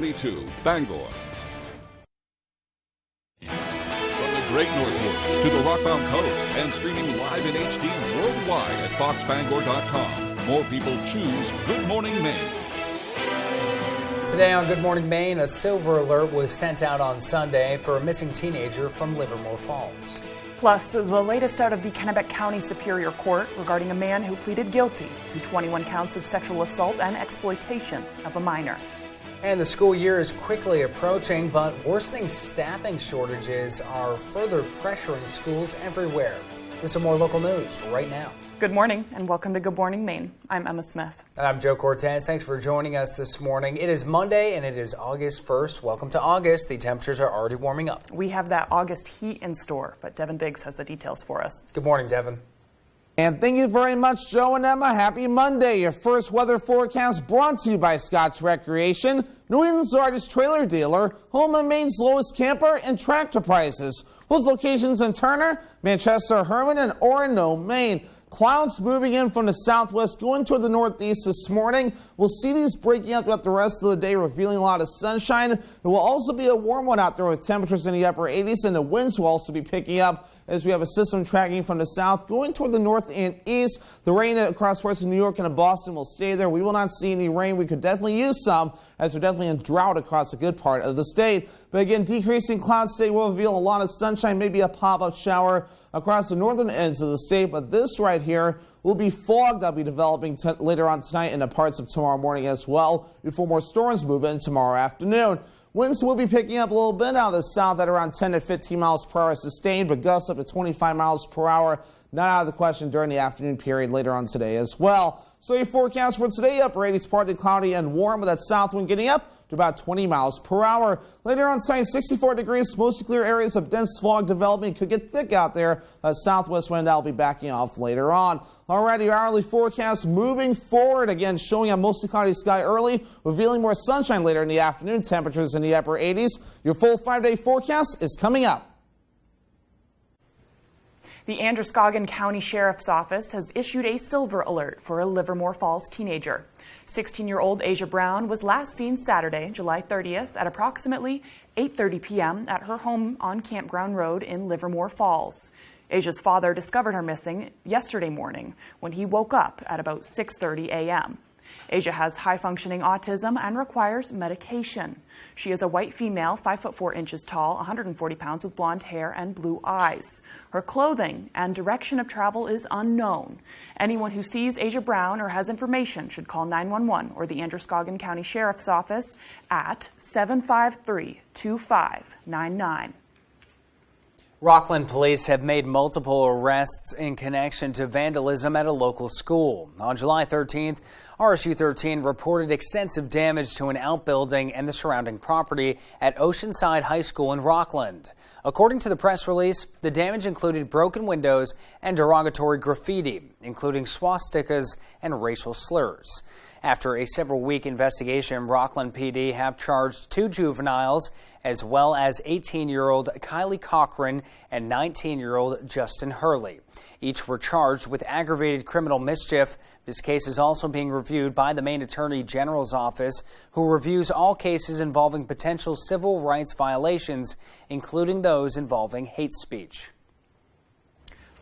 22, Bangor. From the Great Northwoods to the Rockbound Coast and streaming live in HD worldwide at foxbangor.com. More people choose Good Morning Maine. Today on Good Morning Maine, a silver alert was sent out on Sunday for a missing teenager from Livermore Falls. Plus, the latest out of the Kennebec County Superior Court regarding a man who pleaded guilty to 21 counts of sexual assault and exploitation of a minor. And the school year is quickly approaching, but worsening staffing shortages are further pressuring schools everywhere. This is more local news right now. Good morning and welcome to Good Morning Maine. I'm Emma Smith. And I'm Joe Cortez. Thanks for joining us this morning. It is Monday and it is August 1st. Welcome to August. The temperatures are already warming up. We have that August heat in store, but Devin Biggs has the details for us. Good morning, Devin. And thank you very much, Joe and Emma. Happy Monday. Your first weather forecast brought to you by Scott's Recreation, New England's largest trailer dealer, home of Maine's lowest camper and tractor prices, with locations in Turner, Manchester, Herman, and Orono, Maine. Clouds moving in from the southwest, going toward the northeast this morning. We'll see these breaking up throughout the rest of the day, revealing a lot of sunshine. It will also be a warm one out there with temperatures in the upper 80s, and the winds will also be picking up as we have a system tracking from the south, going toward the north and east. The rain across parts of New York and Boston will stay there. We will not see any rain. We could definitely use some, as we're definitely in drought across a good part of the state. But again, decreasing clouds today will reveal a lot of sunshine, maybe a pop-up shower across the northern ends of the state. But this right here will be fog that'll be developing later on tonight and in parts of tomorrow morning as well, before more storms move in tomorrow afternoon. Winds will be picking up a little bit out of the south at around 10 to 15 miles per hour sustained, but gusts up to 25 miles per hour. Not out of the question during the afternoon period later on today as well. So your forecast for today, upper 80s, partly cloudy and warm, with that south wind getting up to about 20 miles per hour. Later on tonight, 64 degrees, mostly clear areas of dense fog developing. Could get thick out there. That southwest wind that'll be backing off later on. Alrighty, your hourly forecast moving forward. Again, showing a mostly cloudy sky early, revealing more sunshine later in the afternoon. Temperatures in the upper 80s. Your full 5-day forecast is coming up. The Androscoggin County Sheriff's Office has issued a silver alert for a Livermore Falls teenager. 16-year-old Asia Brown was last seen Saturday, July 30th at approximately 8:30 p.m. at her home on Campground Road in Livermore Falls. Asia's father discovered her missing yesterday morning when he woke up at about 6:30 a.m. Asia has high-functioning autism and requires medication. She is a white female, 5 foot 4 inches tall, 140 pounds, with blonde hair and blue eyes. Her clothing and direction of travel is unknown. Anyone who sees Asia Brown or has information should call 911 or the Androscoggin County Sheriff's Office at 753-2599. Rockland police have made multiple arrests in connection to vandalism at a local school. On July 13th, RSU 13 reported extensive damage to an outbuilding and the surrounding property at Oceanside High School in Rockland. According to the press release, the damage included broken windows and derogatory graffiti, including swastikas and racial slurs. After a several-week investigation, Rockland PD have charged 2 juveniles, as well as 18-year-old Kylie Cochran and 19-year-old Justin Hurley. Each were charged with aggravated criminal mischief. This case is also being reviewed by the Maine Attorney General's office, who reviews all cases involving potential civil rights violations, including those involving hate speech.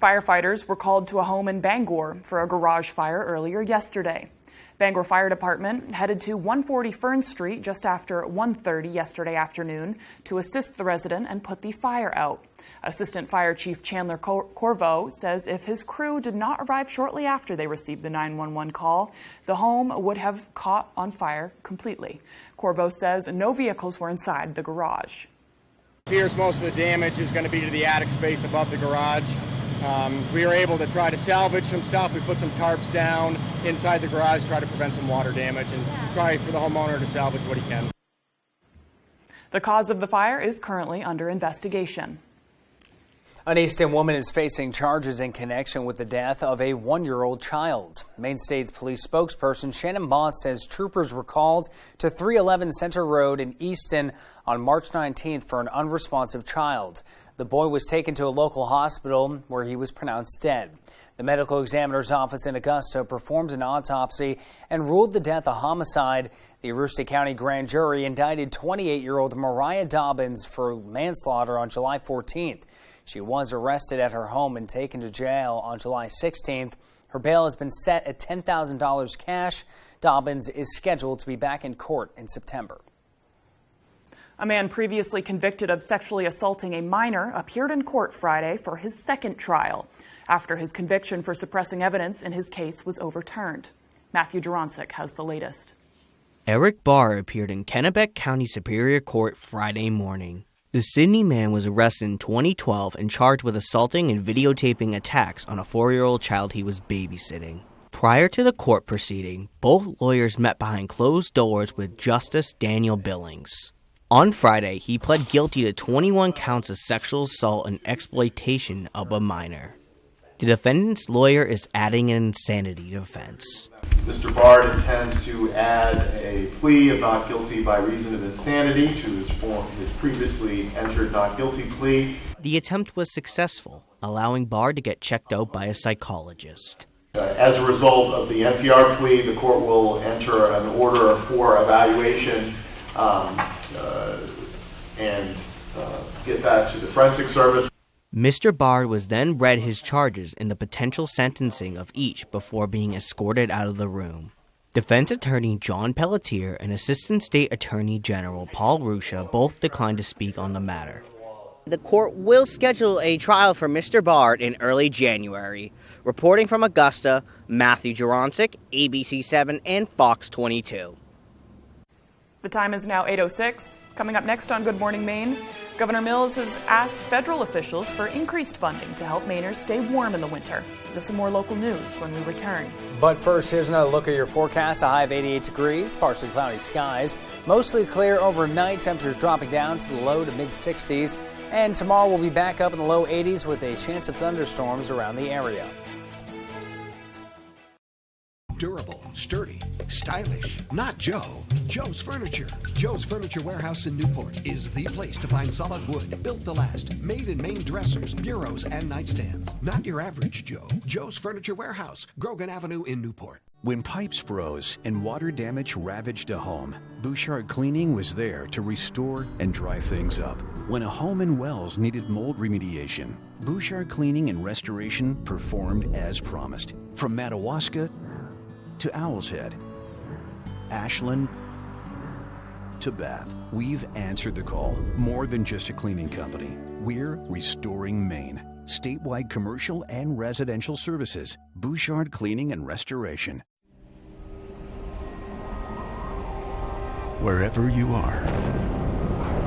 Firefighters were called to a home in Bangor for a garage fire earlier yesterday. Bangor Fire Department headed to 140 Fern Street just after 1:30 yesterday afternoon to assist the resident and put the fire out. Assistant Fire Chief Chandler Corvo says if his crew did not arrive shortly after they received the 911 call, the home would have caught on fire completely. Corvo says no vehicles were inside the garage. Appears most of the damage is going to be to the attic space above the garage. We were able to try to salvage some stuff. We put some tarps down inside the garage, try to prevent some water damage, and try for the homeowner to salvage what he can. The cause of the fire is currently under investigation. An Easton woman is facing charges in connection with the death of a 1-year-old child. Maine State Police spokesperson Shannon Moss says troopers were called to 311 Center Road in Easton on March 19th for an unresponsive child. The boy was taken to a local hospital where he was pronounced dead. The medical examiner's office in Augusta performed an autopsy and ruled the death a homicide. The Aroostook County grand jury indicted 28-year-old Mariah Dobbins for manslaughter on July 14th. She was arrested at her home and taken to jail on July 16th. Her bail has been set at $10,000 cash. Dobbins is scheduled to be back in court in September. A man previously convicted of sexually assaulting a minor appeared in court Friday for his second trial after his conviction for suppressing evidence in his case was overturned. Matthew Duronsik has the latest. Eric Barr appeared in Kennebec County Superior Court Friday morning. The Sydney man was arrested in 2012 and charged with assaulting and videotaping attacks on a 4-year-old child he was babysitting. Prior to the court proceeding, both lawyers met behind closed doors with Justice Daniel Billings. On Friday, he pled guilty to 21 counts of sexual assault and exploitation of a minor. The defendant's lawyer is adding an insanity defense. Mr. Bard intends to add a plea of not guilty by reason of insanity to his previously entered not guilty plea. The attempt was successful, allowing Bard to get checked out by a psychologist. As a result of the NCR plea, the court will enter an order for evaluation and get that to the forensic service. Mr. Bard was then read his charges and the potential sentencing of each before being escorted out of the room. Defense attorney John Pelletier and Assistant State Attorney General Paul Ruscia both declined to speak on the matter. The court will schedule a trial for Mr. Bard in early January. Reporting from Augusta, Matthew Duronsik, ABC7 and Fox 22. The time is now 8:06. Coming up next on Good Morning Maine, Governor Mills has asked federal officials for increased funding to help Mainers stay warm in the winter. This and more local news when we return. But first, here's another look at your forecast. A high of 88 degrees, partially cloudy skies, mostly clear overnight. Temperatures dropping down to the low to mid-60s. And tomorrow we'll be back up in the low 80s with a chance of thunderstorms around the area. Durable, sturdy, stylish. Not Joe. Joe's Furniture. Joe's Furniture Warehouse in Newport is the place to find solid wood, built to last, made in Maine dressers, bureaus, and nightstands. Not your average Joe. Joe's Furniture Warehouse, Grogan Avenue in Newport. When pipes froze and water damage ravaged a home, Bouchard Cleaning was there to restore and dry things up. When a home in Wells needed mold remediation, Bouchard Cleaning and Restoration performed as promised. From Madawaska to Owl's Head, Ashland to Bath, we've answered the call. More than just a cleaning company, we're restoring Maine. Statewide commercial and residential services. Bouchard Cleaning and Restoration. Wherever you are,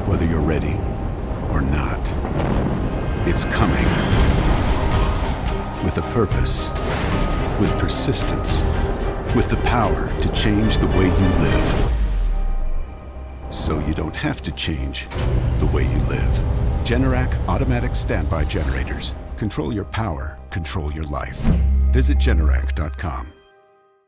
whether you're ready or not, it's coming. With a purpose, with persistence, with the power to change the way you live. So you don't have to change the way you live. Generac automatic standby generators. Control your power, control your life. Visit Generac.com.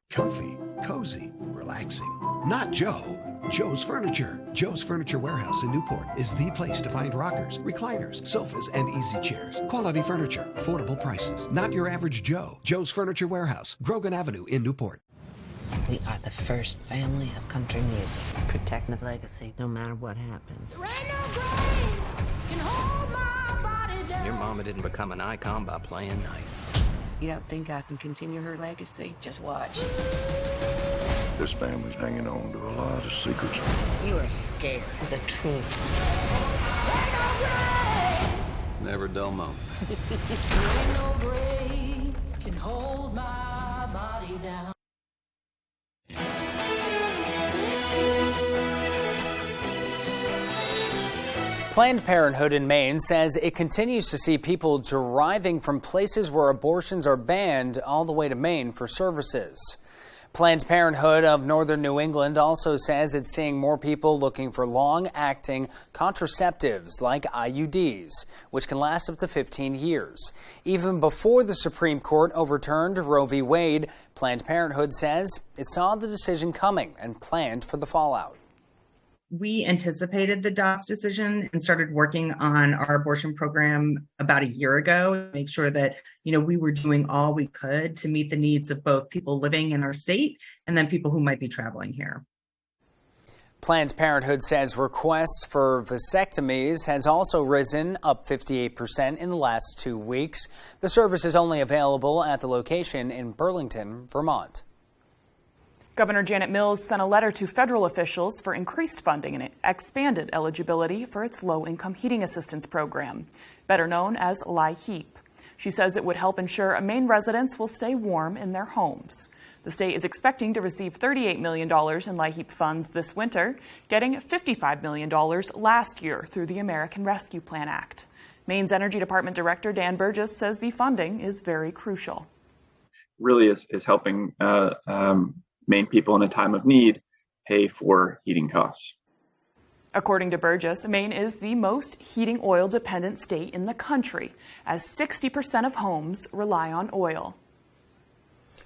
Comfy, cozy, relaxing. Not Joe. Joe's Furniture. Joe's Furniture Warehouse in Newport is the place to find rockers, recliners, sofas, and easy chairs. Quality furniture, affordable prices. Not your average Joe. Joe's Furniture Warehouse, Grogan Avenue in Newport. We are the first family of country music. Protecting the legacy no matter what happens. Your mama didn't become an icon by playing nice. You don't think I can continue her legacy? Just watch. This family's hanging on to a lot of secrets. You are scared of the truth. Never a dull moment. No grave can hold my body down. Planned Parenthood in Maine says it continues to see people driving from places where abortions are banned all the way to Maine for services. Planned Parenthood of Northern New England also says it's seeing more people looking for long-acting contraceptives like IUDs, which can last up to 15 years. Even before the Supreme Court overturned Roe v. Wade, Planned Parenthood says it saw the decision coming and planned for the fallout. We anticipated the Dobbs decision and started working on our abortion program about a year ago to make sure that, we were doing all we could to meet the needs of both people living in our state and then people who might be traveling here. Planned Parenthood says requests for vasectomies has also risen, up 58% in the last 2 weeks. The service is only available at the location in Burlington, Vermont. Governor Janet Mills sent a letter to federal officials for increased funding and expanded eligibility for its low-income heating assistance program, better known as LIHEAP. She says it would help ensure Maine residents will stay warm in their homes. The state is expecting to receive $38 million in LIHEAP funds this winter, getting $55 million last year through the American Rescue Plan Act. Maine's Energy Department Director Dan Burgess says the funding is very crucial. Really is helping Maine people in a time of need pay for heating costs. According to Burgess, Maine is the most heating oil dependent state in the country, as 60% of homes rely on oil.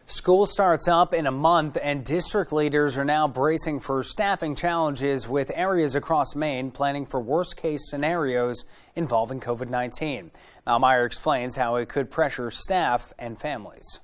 School starts up in a month, and district leaders are now bracing for staffing challenges, with areas across Maine planning for worst-case scenarios involving COVID-19. Mal Meyer explains how it could pressure staff and families.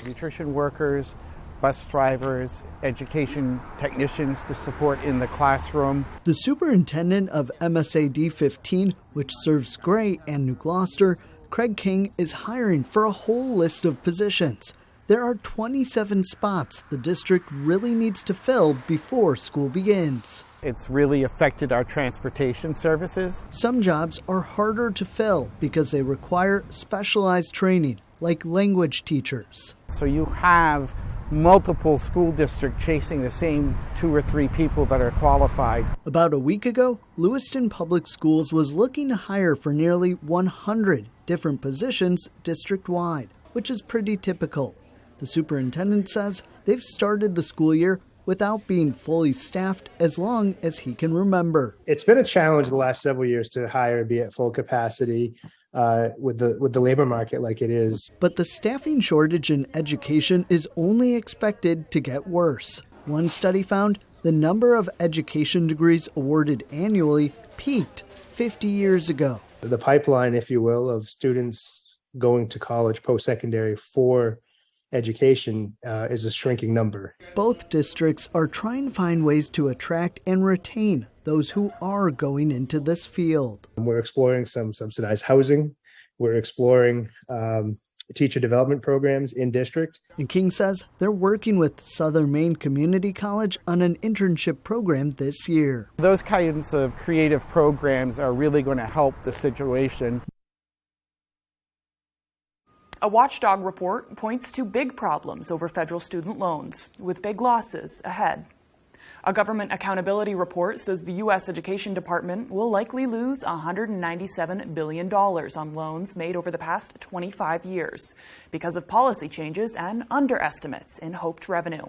Nutrition workers, bus drivers, education technicians to support in the classroom. The superintendent of MSAD 15, which serves Gray and New Gloucester, Craig King, is hiring for a whole list of positions. There are 27 spots the district really needs to fill before school begins. It's really affected our transportation services. Some jobs are harder to fill because they require specialized training, like language teachers. So you have multiple school districts chasing the same 2 or 3 people that are qualified. About a week ago, Lewiston Public Schools was looking to hire for nearly 100 different positions district-wide, which is pretty typical. The superintendent says they've started the school year without being fully staffed as long as he can remember. It's been a challenge the last several years to hire and be at full capacity with the labor market like it is. But the staffing shortage in education is only expected to get worse. One study found the number of education degrees awarded annually peaked 50 years ago. The pipeline, if you will, of students going to college post-secondary for education is a shrinking number. Both districts are trying to find ways to attract and retain those who are going into this field. We're exploring some subsidized housing. We're exploring teacher development programs in district. And King says they're working with Southern Maine Community College on an internship program this year. Those kinds of creative programs are really going to help the situation. A watchdog report points to big problems over federal student loans, with big losses ahead. A government accountability report says the U.S. Education Department will likely lose $197 billion on loans made over the past 25 years because of policy changes and underestimates in hoped revenue.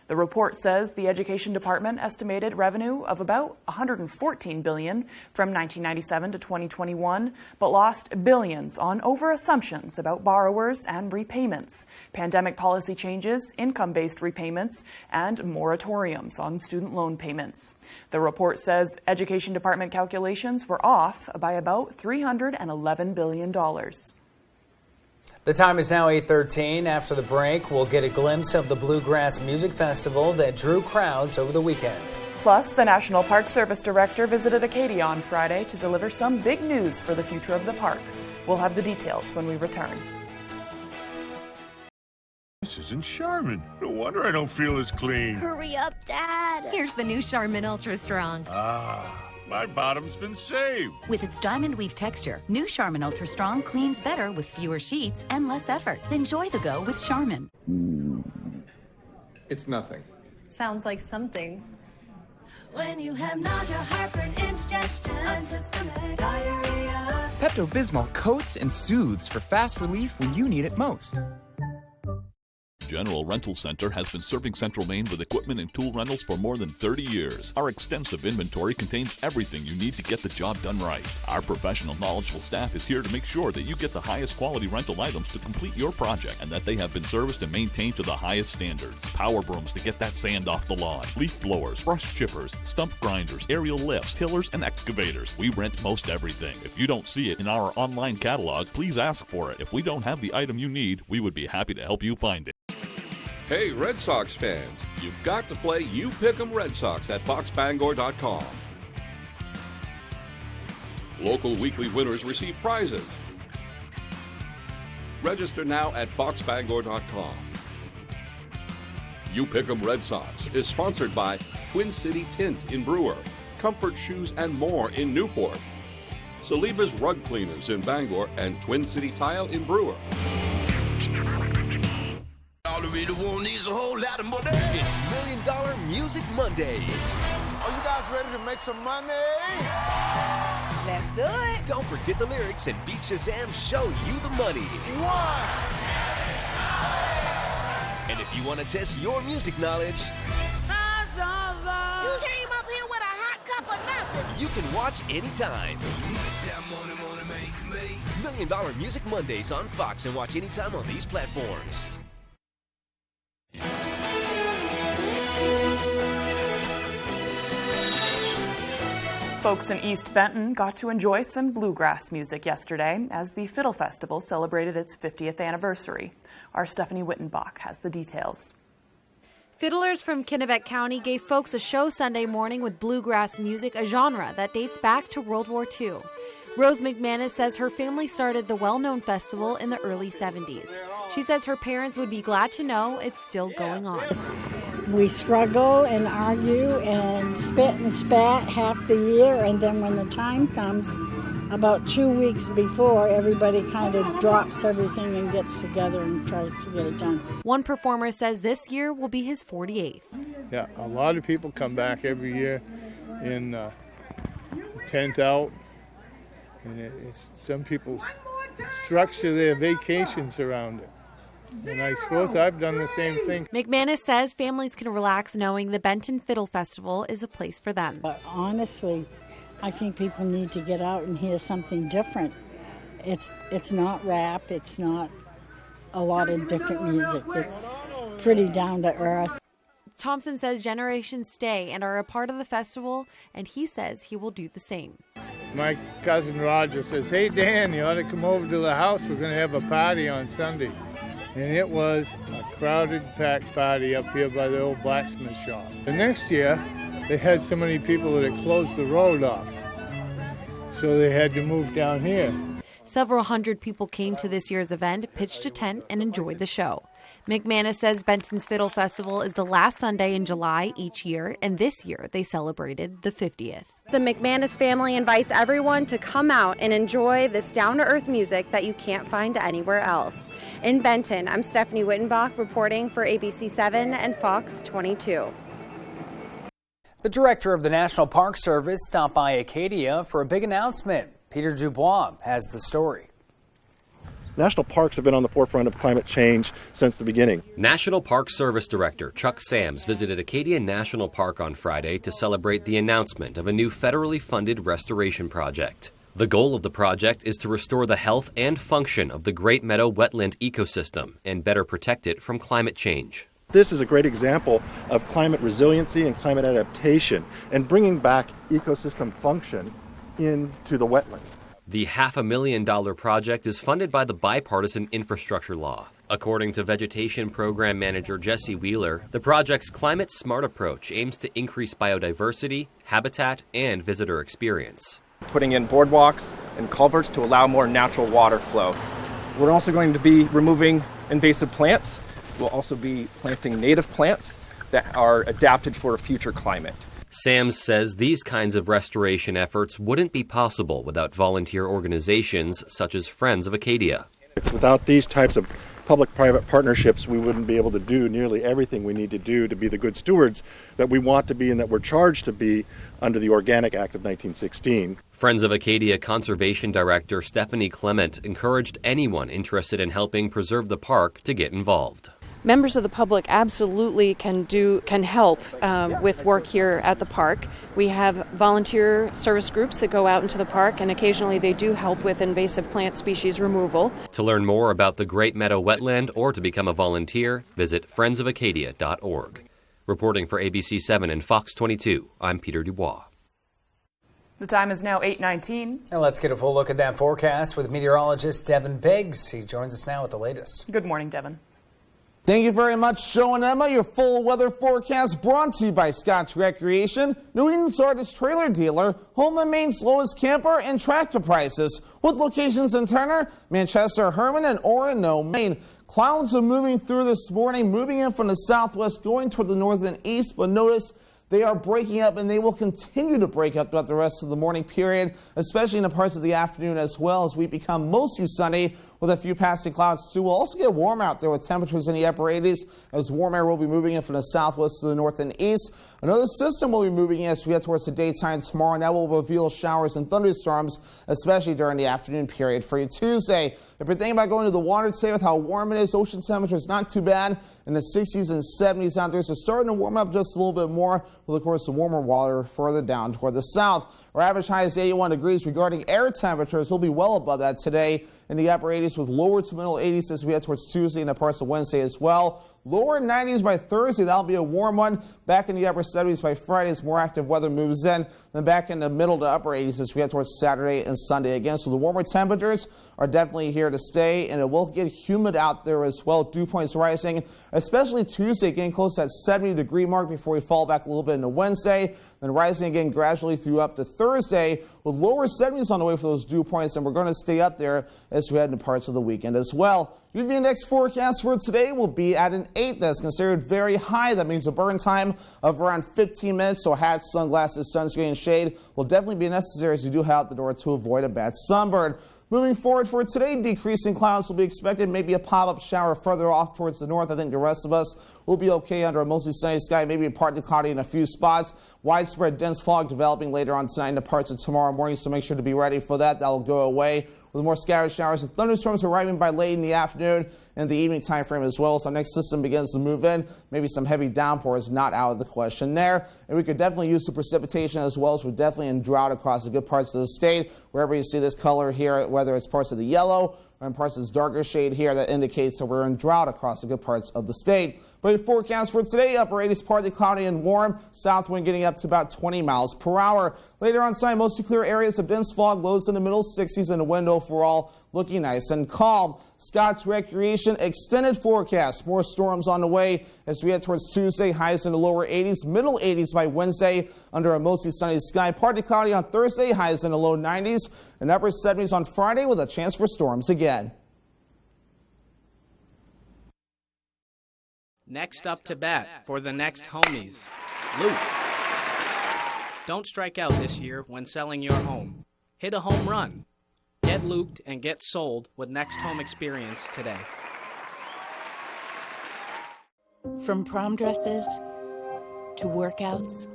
The report says the Education Department estimated revenue of about $114 billion from 1997 to 2021, but lost billions on over-assumptions about borrowers and repayments, pandemic policy changes, income-based repayments, and moratoriums on student loan payments. The report says Education Department calculations were off by about $311 billion. The time is now 8:13. After the break, we'll get a glimpse of the Bluegrass Music Festival that drew crowds over the weekend. Plus, the National Park Service Director visited Acadia on Friday to deliver some big news for the future of the park. We'll have the details when we return. This isn't Charmin. No wonder I don't feel as clean. Hurry up, Dad. Here's the new Charmin Ultra Strong. My bottom's been saved. With its diamond weave texture, new Charmin Ultra Strong cleans better with fewer sheets and less effort. Enjoy the go with Charmin. It's nothing. Sounds like something. When you have nausea, heartburn, indigestion, upset stomach, diarrhea. Pepto-Bismol coats and soothes for fast relief when you need it most. General Rental Center has been serving Central Maine with equipment and tool rentals for more than 30 years. Our extensive inventory contains everything you need to get the job done right. Our professional, knowledgeable staff is here to make sure that you get the highest quality rental items to complete your project and that they have been serviced and maintained to the highest standards. Power brooms to get that sand off the lawn, leaf blowers, brush chippers, stump grinders, aerial lifts, tillers, and excavators. We rent most everything. If you don't see it in our online catalog, please ask for it. If we don't have the item you need, we would be happy to help you find it. Hey, Red Sox fans, you've got to play You Pick 'em Red Sox at foxbangor.com. Local weekly winners receive prizes. Register now at foxbangor.com. You Pick 'em Red Sox is sponsored by Twin City Tint in Brewer, Comfort Shoes and More in Newport, Saliba's Rug Cleaners in Bangor, and Twin City Tile in Brewer. All we really want is a whole lot of money. It's $1 Million Music Mondays. Are you guys ready to make some money? Let's do it. Don't forget the lyrics and Beat Shazam show you the money. And if you want to test your music knowledge, You came up here with a hot cup of nothing. you can watch anytime. $1 Million Music Mondays on Fox, and watch anytime on these platforms. Folks in East Benton got to enjoy some bluegrass music yesterday as the Fiddle Festival celebrated its 50th anniversary. Our Stephanie Wittenbach has the details. Fiddlers from Kennebec County gave folks a show Sunday morning with bluegrass music, a genre that dates back to World War II. Rose McManus says her family started the well-known festival in the early 70s. She says her parents would be glad to know it's still going on. We struggle and argue and spit and spat half the year, and then when the time comes, about 2 weeks before, everybody kind of drops everything and gets together and tries to get it done. One performer says this year will be his 48th. Yeah, a lot of people come back every year in tent out, and it's some people structure their vacations around it. And I suppose I've done the same thing. McManus says families can relax knowing the Benton Fiddle Festival is a place for them. But honestly, I think people need to get out and hear something different. It's not rap, it's not a lot of different music. It's pretty down to earth. Thompson says generations stay and are a part of the festival, and he says he will do the same. My cousin Roger says, "Hey Dan, you ought to come over to the house. We're going to have a party on Sunday." And it was a crowded, packed party up here by the old blacksmith shop. The next year, they had so many people that it closed the road off. So they had to move down here. Several hundred people came to this year's event, pitched a tent, and enjoyed the show. McManus says Benton's Fiddle Festival is the last Sunday in July each year, and this year they celebrated the 50th. The McManus family invites everyone to come out and enjoy this down-to-earth music that you can't find anywhere else. In Benton, I'm Stephanie Wittenbach reporting for ABC 7 and Fox 22. The director of the National Park Service stopped by Acadia for a big announcement. Peter Dubois has the story. National parks have been on the forefront of climate change since the beginning. National Park Service Director Chuck Sams visited Acadia National Park on Friday to celebrate the announcement of a new federally funded restoration project. The goal of the project is to restore the health and function of the Great Meadow wetland ecosystem and better protect it from climate change. This is a great example of climate resiliency and climate adaptation and bringing back ecosystem function into the wetlands. The $500,000 project is funded by the Bipartisan Infrastructure Law. According to Vegetation Program Manager Jesse Wheeler, the project's climate-smart approach aims to increase biodiversity, habitat, and visitor experience. Putting in boardwalks and culverts to allow more natural water flow. We're also going to be removing invasive plants. We'll also be planting native plants that are adapted for a future climate. Sams says these kinds of restoration efforts wouldn't be possible without volunteer organizations such as Friends of Acadia. Without these types of public-private partnerships, we wouldn't be able to do nearly everything we need to do to be the good stewards that we want to be and that we're charged to be under the Organic Act of 1916. Friends of Acadia Conservation Director Stephanie Clement encouraged anyone interested in helping preserve the park to get involved. Members of the public absolutely can help with work here at the park. We have volunteer service groups that go out into the park, and occasionally they do help with invasive plant species removal. To learn more about the Great Meadow Wetland or to become a volunteer, visit friendsofacadia.org. Reporting for ABC7 and Fox 22, I'm Peter Dubois. The time is now 8:19. And let's get a full look at that forecast with meteorologist Devin Biggs. He joins us now with the latest. Good morning, Devin. Thank you very much, Joe and Emma. Your full weather forecast brought to you by Scott's Recreation, New England's largest trailer dealer, home and Maine's lowest camper and tractor prices, with locations in Turner, Manchester, Herman, and Orono, Maine. Clouds are moving through this morning, moving in from the southwest, going toward the north and east, but notice they are breaking up, and they will continue to break up throughout the rest of the morning period, especially in the parts of the afternoon as well, as we become mostly sunny with a few passing clouds too. We'll also get warm out there with temperatures in the upper 80s as warm air will be moving in from the southwest to the north and east. Another system will be moving in as we get towards the daytime tomorrow, and that will reveal showers and thunderstorms, especially during the afternoon period for you Tuesday. If you're thinking about going to the water today with how warm it is, ocean temperature is not too bad in the 60s and 70s out there, so starting to warm up just a little bit more with, of course, the warmer water further down toward the south. Our average high is 81 degrees. Regarding air temperatures, we'll be well above that today in the upper 80s with lower to middle 80s as we head towards Tuesday and the parts of Wednesday as well. Lower 90s by Thursday. That'll be a warm one. Back in the upper 70s by Friday as more active weather moves in. Then back in the middle to upper 80s as we head towards Saturday and Sunday again. So the warmer temperatures are definitely here to stay, and it will get humid out there as well. Dew points rising, especially Tuesday, getting close to that 70-degree mark before we fall back a little bit into Wednesday. Then rising again gradually through up to Thursday with lower 70s on the way for those dew points, and we're going to stay up there as we head into parts of the weekend as well. UV index forecast for today will be at an 8. That's considered very high. That means a burn time of around 15 minutes, so hats, sunglasses, sunscreen, and shade will definitely be necessary as you do head out the door to avoid a bad sunburn. Moving forward for today, decreasing clouds will be expected, maybe a pop-up shower further off towards the north. I think the rest of us will be okay under a mostly sunny sky, maybe partly cloudy in a few spots. Widespread dense fog developing later on tonight and the parts of tomorrow morning, so make sure to be ready for that. That will go away with more scattered showers and thunderstorms arriving by late in the afternoon and the evening time frame as well. So our next system begins to move in. Maybe some heavy downpours not out of the question there. And we could definitely use some precipitation as well, as we're definitely in drought across the good parts of the state. Wherever you see this color here, whether it's parts of the yellow or in parts of this darker shade here, that indicates that we're in drought across the good parts of the state. But your forecast for today, upper 80s, partly cloudy and warm. South wind getting up to about 20 miles per hour. Later on tonight, mostly clear areas of dense fog, lows in the middle 60s, and the wind overall looking nice and calm. Scott's Recreation extended forecast. More storms on the way as we head towards Tuesday. Highs in the lower 80s, middle 80s by Wednesday under a mostly sunny sky. Partly cloudy on Thursday. Highs in the low 90s and upper 70s on Friday with a chance for storms again. Next up to bat for the next homies, Luke. Don't strike out this year when selling your home. Hit a home run. Get looped and get sold with Next Home Experience today. From prom dresses to workouts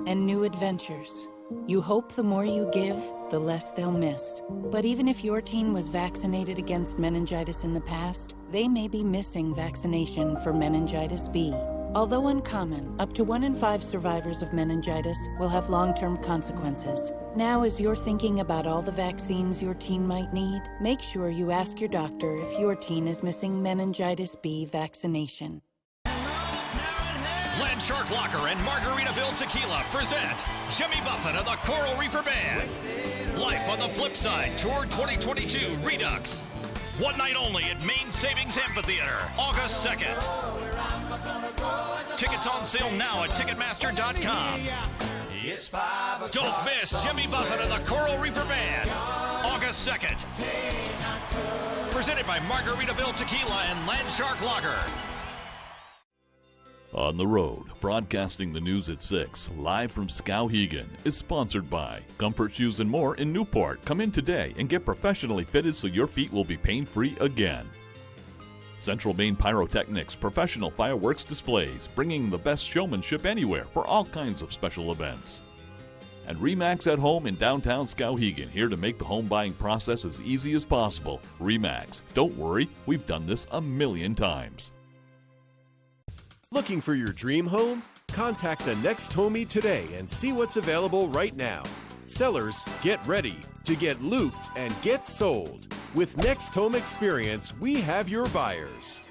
and new adventures, you hope the more you give, the less they'll miss. But even if your teen was vaccinated against meningitis in the past, they may be missing vaccination for meningitis B. Although uncommon, up to 1 in 5 survivors of meningitis will have long-term consequences. Now, as you're thinking about all the vaccines your teen might need, make sure you ask your doctor if your teen is missing meningitis B vaccination. Land Shark Locker and Margaritaville Tequila present Jimmy Buffett and the Coral Reefer Band. Life on the Flip Side Tour 2022 Redux. One night only at Maine Savings Amphitheater, August 2nd. Tickets on sale now at Ticketmaster.com. Don't miss Jimmy Buffett and the Coral Reefer Band, August 2nd. Presented by Margaritaville Tequila and Land Shark Lager. On the Road, broadcasting the news at 6, live from Skowhegan, is sponsored by Comfort Shoes and More in Newport. Come in today and get professionally fitted so your feet will be pain-free again. Central Maine Pyrotechnics, professional fireworks displays, bringing the best showmanship anywhere for all kinds of special events. And Remax at Home in downtown Skowhegan, here to make the home buying process as easy as possible. Remax, don't worry, we've done this a million times. Looking for your dream home? Contact a Next Homie today and see what's available right now. Sellers, get ready to get looped and get sold. With Next Home Experience, we have your buyers.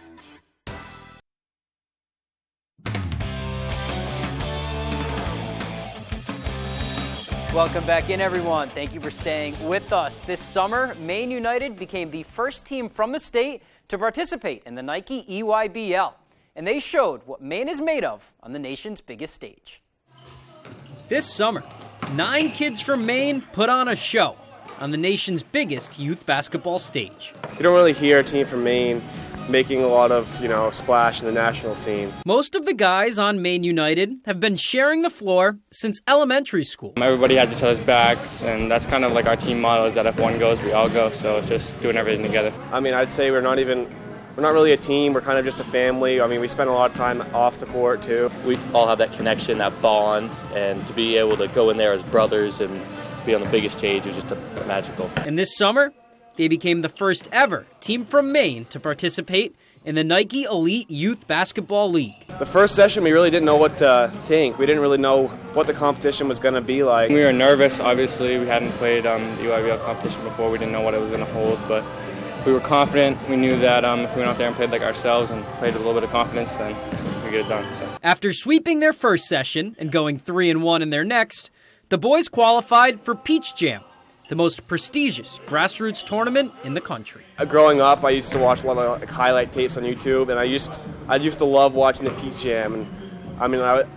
Welcome back in, everyone. Thank you for staying with us. This summer, Maine United became the first team from the state to participate in the Nike EYBL, and they showed what Maine is made of on the nation's biggest stage. This summer, 9 kids from Maine put on a show on the nation's biggest youth basketball stage. You don't really hear a team from Maine making a lot of, splash in the national scene. Most of the guys on Maine United have been sharing the floor since elementary school. Everybody has each other's backs, and that's kind of like our team motto, is that if one goes, we all go, so it's just doing everything together. I'd say we're not really a team, we're kind of just a family. We spend a lot of time off the court, too. We all have that connection, that bond, and to be able to go in there as brothers and be on the biggest stage is just magical. And this summer, they became the first ever team from Maine to participate in the Nike Elite Youth Basketball League. The first session, we really didn't know what to think. We didn't really know what the competition was going to be like. We were nervous, obviously. We hadn't played the EYBL competition before. We didn't know what it was going to hold, but we were confident. We knew that if we went out there and played like ourselves and played with a little bit of confidence, then we get it done. So. After sweeping their first session and going 3-1 in their next, the boys qualified for Peach Jam, the most prestigious grassroots tournament in the country. Growing up, I used to watch a lot of highlight tapes on YouTube, and I used to love watching the Peach Jam. And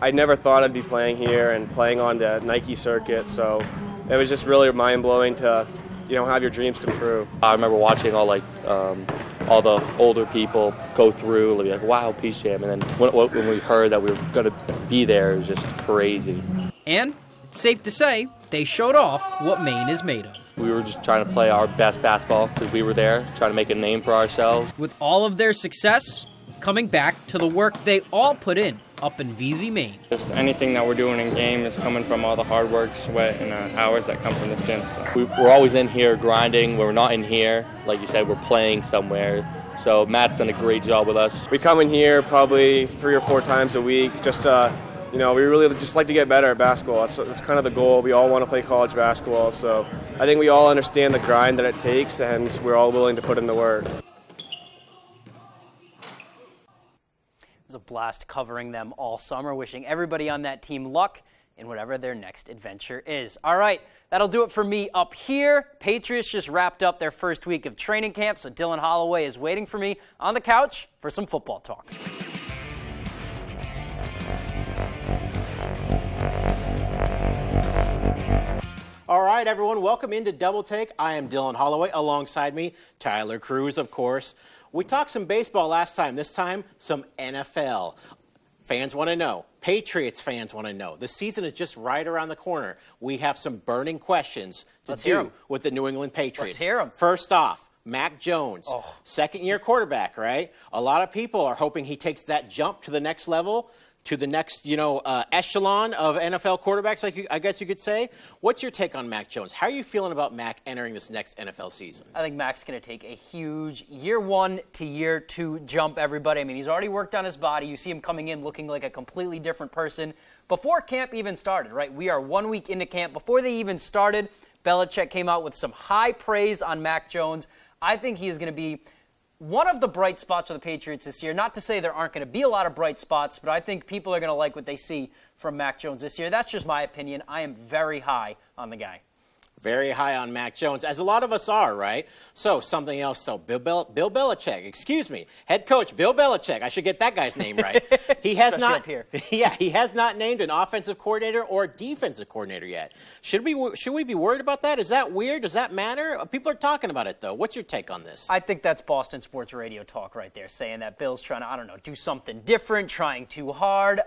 I never thought I'd be playing here and playing on the Nike circuit, so it was just really mind-blowing to have your dreams come true. I remember watching all the older people go through, like, wow, Peach Jam, and then when we heard that we were going to be there, it was just crazy. And it's safe to say they showed off what Maine is made of. We were just trying to play our best basketball because we were there, trying to make a name for ourselves. With all of their success, coming back to the work they all put in up in VZ, Maine. Just anything that we're doing in game is coming from all the hard work, sweat, and hours that come from this gym. So. We're always in here grinding. When we're not in here, like you said, we're playing somewhere. So Matt's done a great job with us. We come in here probably 3 or 4 times a week just we really just like to get better at basketball. That's kind of the goal. We all want to play college basketball, so I think we all understand the grind that it takes, and we're all willing to put in the work. It was a blast covering them all summer, wishing everybody on that team luck in whatever their next adventure is. All right, that'll do it for me up here. Patriots just wrapped up their first week of training camp, so Dylan Holloway is waiting for me on the couch for some football talk. All right, everyone, welcome into Double Take. I am Dylan Holloway. Alongside me, Tyler Cruz, of course. We talked some baseball last time. This time, some NFL. Fans want to know. Patriots fans want to know. The season is just right around the corner. We have some burning questions to do with the New England Patriots. Let's hear them. First off, Mac Jones, second-year quarterback, right? A lot of people are hoping he takes that jump to the next level, to the next, echelon of NFL quarterbacks, I guess you could say. What's your take on Mac Jones? How are you feeling about Mac entering this next NFL season? I think Mac's going to take a huge year 1 to year 2 jump, everybody. I mean, he's already worked on his body. You see him coming in looking like a completely different person before camp even started, right? We are 1 week into camp. Before they even started, Belichick came out with some high praise on Mac Jones. I think he is going to be one of the bright spots of the Patriots this year. Not to say there aren't going to be a lot of bright spots, but I think people are going to like what they see from Mac Jones this year. That's just my opinion. I am very high on the guy. Very high on Mac Jones, as a lot of us are, right? So, something else. So, Bill Belichick, head coach Bill Belichick. I should get that guy's name right. He has not, he has not named an offensive coordinator or defensive coordinator yet. Should we be worried about that? Is that weird? Does that matter? People are talking about it, though. What's your take on this? I think that's Boston sports radio talk right there, saying that Bill's trying to, do something different, trying too hard.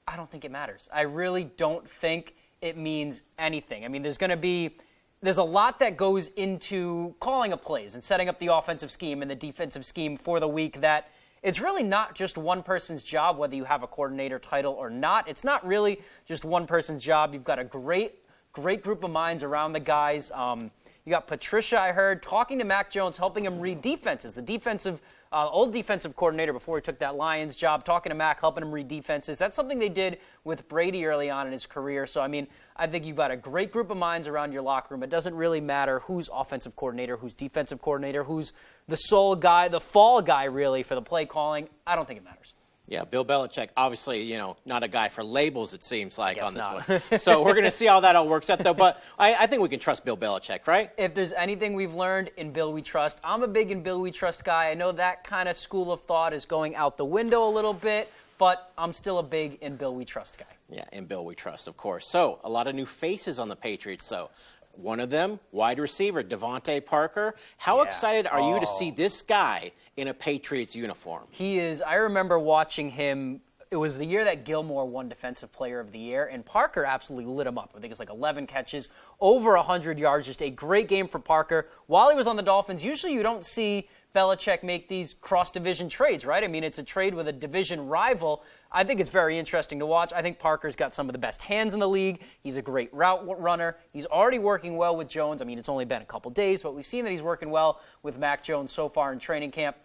I don't think it matters. I really don't think it means anything. I mean, there's a lot that goes into calling up plays and setting up the offensive scheme and the defensive scheme for the week that it's really not just one person's job, whether you have a coordinator title or not. It's not really just one person's job. You've got a great group of minds around the guys. You got Patricia, I heard, talking to Mac Jones, helping him read defenses, the defensive old defensive coordinator before he took that Lions job, talking to Mac, helping him read defenses. That's something they did with Brady early on in his career. So, I mean, I think you've got a great group of minds around your locker room. It doesn't really matter who's offensive coordinator, who's defensive coordinator, who's the sole guy, the fall guy, really, for the play calling. I don't think it matters. Yeah, Bill Belichick, obviously, not a guy for labels, it seems like, on this one. So we're going to see how that all works out, though. But I think we can trust Bill Belichick, right? If there's anything we've learned in Bill We Trust, I'm a big in Bill We Trust guy. I know that kind of school of thought is going out the window a little bit, but I'm still a big in Bill We Trust guy. Yeah, in Bill We Trust, of course. So a lot of new faces on the Patriots, though. One of them, wide receiver, Devontae Parker. How excited are you to see this guy in a Patriots uniform? He is. I remember watching him. It was the year that Gilmore won Defensive Player of the Year, and Parker absolutely lit him up. I think it's like 11 catches, over 100 yards, just a great game for Parker. While he was on the Dolphins, usually you don't see Belichick make these cross-division trades, right? I mean, it's a trade with a division rival. I think it's very interesting to watch. I think Parker's got some of the best hands in the league. He's a great route runner. He's already working well with Jones. I mean, it's only been a couple days, but we've seen that he's working well with Mac Jones so far in training camp.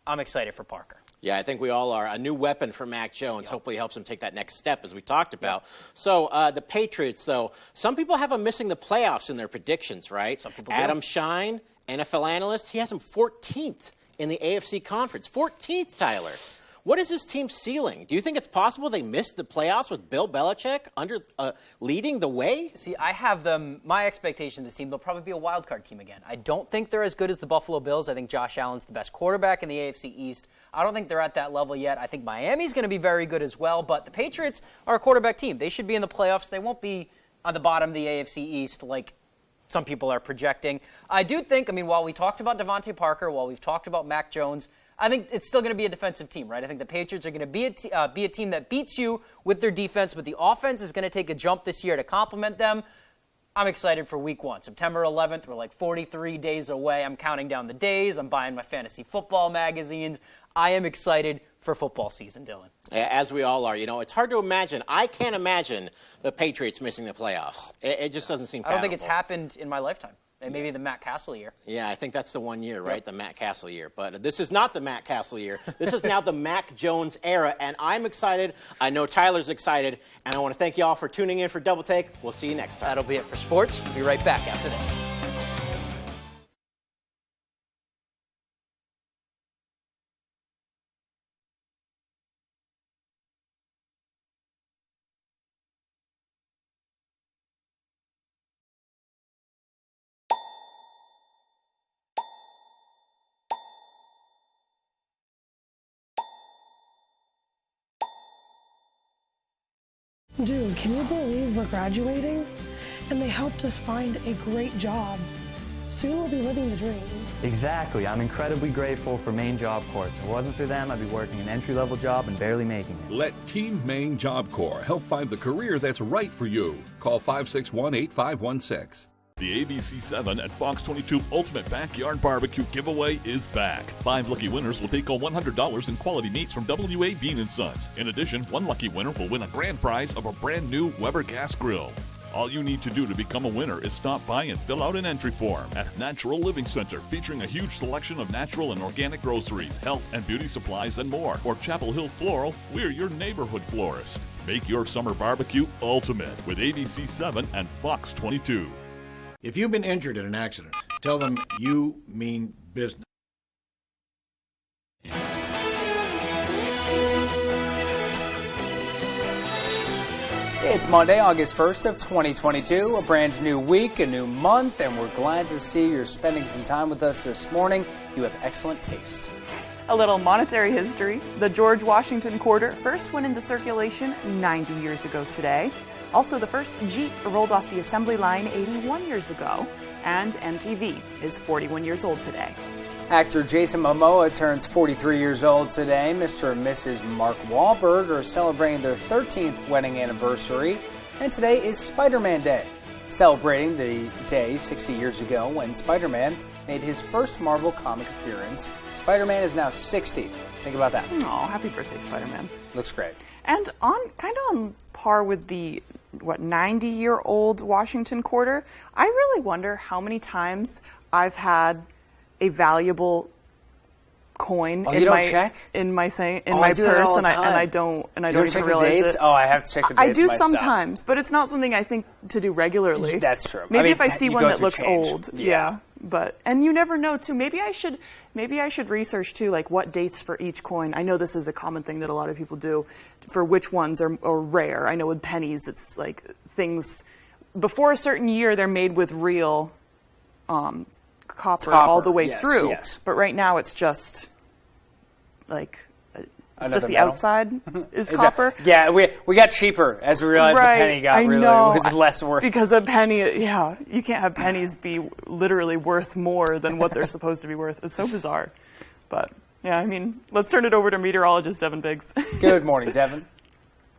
I'm excited for Parker. Yeah, I think we all are. A new weapon for Mac Jones. Hopefully helps him take that next step, as we talked about. So the Patriots, though, some people have them missing the playoffs in their predictions, right? Some people Adam do. Shine, NFL analyst, he has them 14th in the AFC Conference. 14th, Tyler. What is this team's ceiling? Do you think it's possible they missed the playoffs with Bill Belichick leading the way? See, I have them, my expectation of this team, they'll probably be a wild card team again. I don't think they're as good as the Buffalo Bills. I think Josh Allen's the best quarterback in the AFC East. I don't think they're at that level yet. I think Miami's going to be very good as well, but the Patriots are a quarterback team. They should be in the playoffs. They won't be on the bottom of the AFC East like some people are projecting. I do think, while we talked about Devontae Parker, while we've talked about Mac Jones, I think it's still going to be a defensive team, right? I think the Patriots are going to be a team that beats you with their defense, but the offense is going to take a jump this year to complement them. I'm excited for week 1. September 11th, we're like 43 days away. I'm counting down the days. I'm buying my fantasy football magazines. I am excited for football season, Dylan. As we all are. It's hard to imagine. I can't imagine the Patriots missing the playoffs. It just doesn't seem fathomable. I don't think it's happened in my lifetime. Maybe the Matt Castle year. Yeah, I think that's the one year, right? Yep. The Matt Castle year. But this is not the Matt Castle year. This is now the Mac Jones era, and I'm excited. I know Tyler's excited, and I want to thank you all for tuning in for Double Take. We'll see you next time. That'll be it for sports. We'll be right back after this. Dude, can you believe we're graduating? And they helped us find a great job. Soon we'll be living the dream. Exactly. I'm incredibly grateful for Maine Job Corps. If it wasn't for them, I'd be working an entry-level job and barely making it. Let Team Maine Job Corps help find the career that's right for you. Call 561-8516. The ABC7 and Fox 22 Ultimate Backyard Barbecue giveaway is back. 5 lucky winners will take home $100 in quality meats from WA Bean & Sons. In addition, 1 lucky winner will win a grand prize of a brand new Weber gas grill. All you need to do to become a winner is stop by and fill out an entry form at Natural Living Center, featuring a huge selection of natural and organic groceries, health and beauty supplies, and more. Or Chapel Hill Floral, we're your neighborhood florist. Make your summer barbecue ultimate with ABC7 and Fox 22. If you've been injured in an accident, tell them you mean business. It's Monday, August 1st of 2022, a brand new week, a new month, and we're glad to see you're spending some time with us this morning. You have excellent taste. A little monetary history. The George Washington quarter first went into circulation 90 years ago today. Also, the first Jeep rolled off the assembly line 81 years ago. And MTV is 41 years old today. Actor Jason Momoa turns 43 years old today. Mr. and Mrs. Mark Wahlberg are celebrating their 13th wedding anniversary. And today is Spider-Man Day, celebrating the day 60 years ago when Spider-Man made his first Marvel comic appearance. Spider-Man is now 60. Think about that. Oh, happy birthday, Spider-Man. Looks great. And on par with the 90-year-old Washington quarter, I really wonder how many times I've had a valuable coin you don't check? in my thing in Oh, my I do that purse, all the and time. I don't You even don't check the realize dates? it. Oh, I have to check the dates I do myself. sometimes, but it's not something I think to do regularly. That's true. Maybe I mean, if I see you one go that through looks change. old, Yeah. But and you never know too. Maybe I should research too, like what dates for each coin. I know this is a common thing that a lot of people do, for which ones are rare. I know with pennies, it's like things before a certain year they're made with real copper all the way through. Yes. But right now it's just like it's Another just the metal? outside is copper. We got cheaper as we realized the penny got I know. was less worth. Because a penny, you can't have pennies be literally worth more than what they're supposed to be worth. It's so bizarre. But yeah, I mean, let's turn it over to meteorologist Devin Biggs. Good morning, Devin.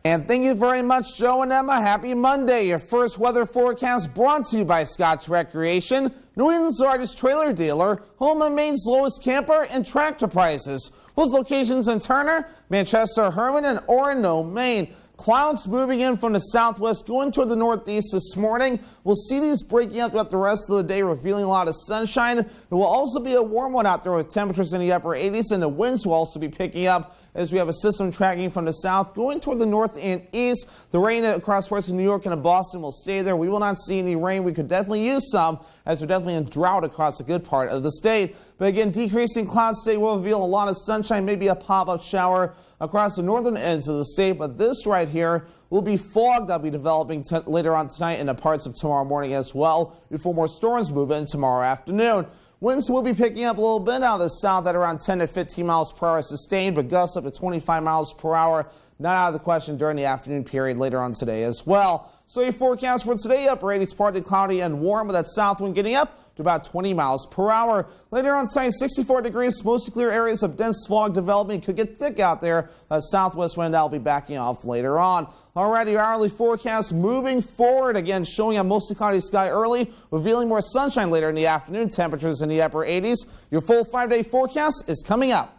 And thank you very much, Joe and Emma. Happy Monday. Your first weather forecast brought to you by Scott's Recreation, New England's largest trailer dealer, home and Maine's lowest camper and tractor prices, with locations in Turner, Manchester, Herman, and Orono, Maine. Clouds moving in from the southwest, going toward the northeast this morning. We'll see these breaking up throughout the rest of the day, revealing a lot of sunshine. There will also be a warm one out there with temperatures in the upper 80s, and the winds will also be picking up as we have a system tracking from the south, going toward the north and east. The rain across parts of New York and Boston will stay there. We will not see any rain. We could definitely use some, as we're definitely in drought across a good part of the state. But again, decreasing clouds today will reveal a lot of sunshine, maybe a pop-up shower across the northern ends of the state. But this right here will be fog that'll be developing later on tonight and the parts of tomorrow morning as well, before more storms move in tomorrow afternoon. Winds will be picking up a little bit out of the south at around 10 to 15 miles per hour sustained, but gusts up to 25 miles per hour. Not out of the question during the afternoon period later on today as well. So your forecast for today, upper 80s, partly cloudy and warm, with that south wind getting up to about 20 miles per hour. Later on tonight, 64 degrees, mostly clear areas of dense fog developing. Could get thick out there. That southwest wind will be backing off later on. Alrighty, your hourly forecast moving forward. Again, showing a mostly cloudy sky early, revealing more sunshine later in the afternoon. Temperatures in the upper 80s. Your full 5-day forecast is coming up.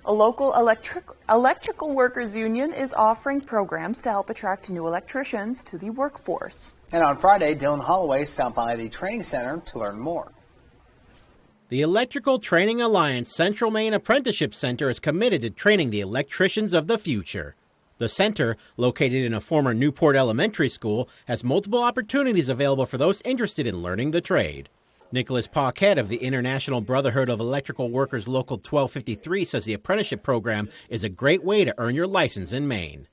A local electrical workers union is offering programs to help attract new electricians to the workforce. And on Friday, Dylan Holloway stopped by the training center to learn more. The Electrical Training Alliance Central Maine Apprenticeship Center is committed to training the electricians of the future. The center, located in a former Newport Elementary School, has multiple opportunities available for those interested in learning the trade. Nicholas Paquette of the International Brotherhood of Electrical Workers Local 1253 says the apprenticeship program is a great way to earn your license in Maine.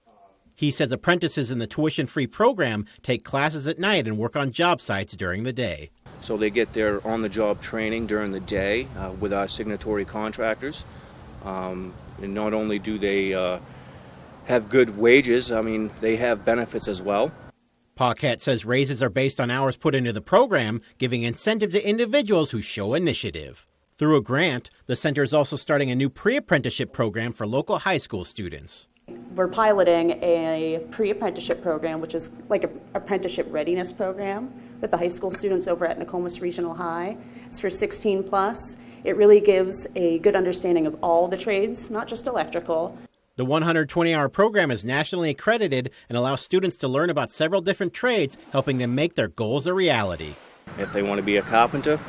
He says apprentices in the tuition-free program take classes at night and work on job sites during the day. So they get their on-the-job training during the day with our signatory contractors. And not only do they have good wages, I mean, they have benefits as well. Paquette says raises are based on hours put into the program, giving incentive to individuals who show initiative. Through a grant, the center is also starting a new pre-apprenticeship program for local high school students. We're piloting a pre-apprenticeship program, which is like an apprenticeship readiness program with the high school students over at Nokomis Regional High. It's for 16 plus. It really gives a good understanding of all the trades, not just electrical. The 120-hour program is nationally accredited and allows students to learn about several different trades, helping them make their goals a reality. If they want to be a carpenter,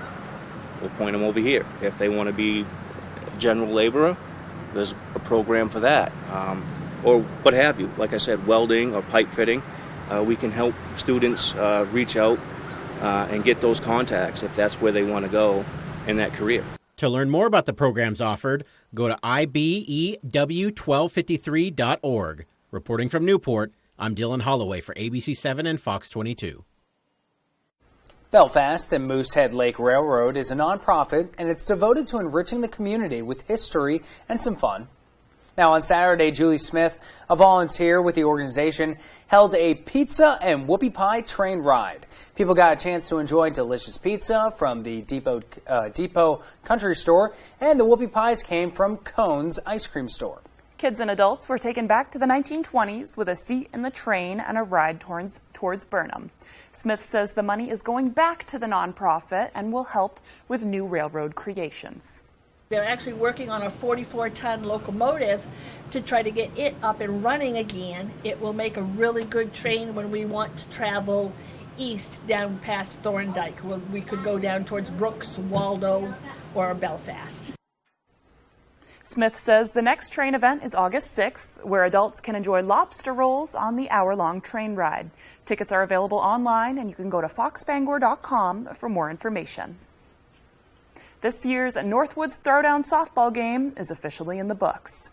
we'll point them over here. If they want to be a general laborer, there's a program for that. Or what have you. Like I said, welding or pipe fitting. We can help students reach out and get those contacts if that's where they want to go in that career. To learn more about the programs offered, go to ibew1253.org. Reporting from Newport, I'm Dylan Holloway for ABC 7 and Fox 22. Belfast and Moosehead Lake Railroad is a nonprofit, and it's devoted to enriching the community with history and some fun. Now, on Saturday, Julie Smith, a volunteer with the organization, held a pizza and whoopie pie train ride. People got a chance to enjoy delicious pizza from the Depot Country Store, and the whoopie pies came from Cone's Ice Cream Store. Kids and adults were taken back to the 1920s with a seat in the train and a ride towards Burnham. Smith says the money is going back to the nonprofit and will help with new railroad creations. They're actually working on a 44-ton locomotive to try to get it up and running again. It will make a really good train when we want to travel east down past Thorndike. We could go down towards Brooks, Waldo, or Belfast. Smith says the next train event is August 6th, where adults can enjoy lobster rolls on the hour-long train ride. Tickets are available online, and you can go to foxbangor.com for more information. This year's Northwoods Throwdown softball game is officially in the books.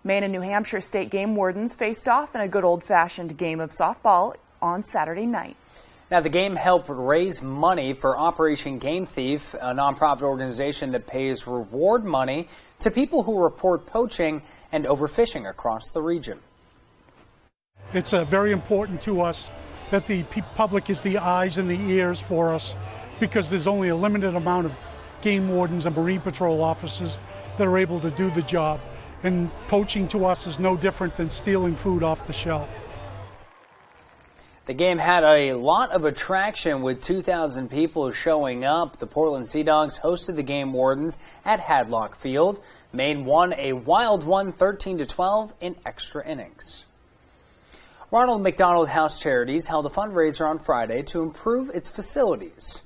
Maine and New Hampshire state game wardens faced off in a good old-fashioned game of softball on Saturday night. Now, the game helped raise money for Operation Game Thief, a nonprofit organization that pays reward money to people who report poaching and overfishing across the region. It's very important to us that the public is the eyes and the ears for us, because there's only a limited amount of game wardens and Marine Patrol officers that are able to do the job. And poaching to us is no different than stealing food off the shelf. The game had a lot of attraction with 2,000 people showing up. The Portland Sea Dogs hosted the game wardens at Hadlock Field. Maine won a wild one, 13-12 in extra innings. Ronald McDonald House Charities held a fundraiser on Friday to improve its facilities.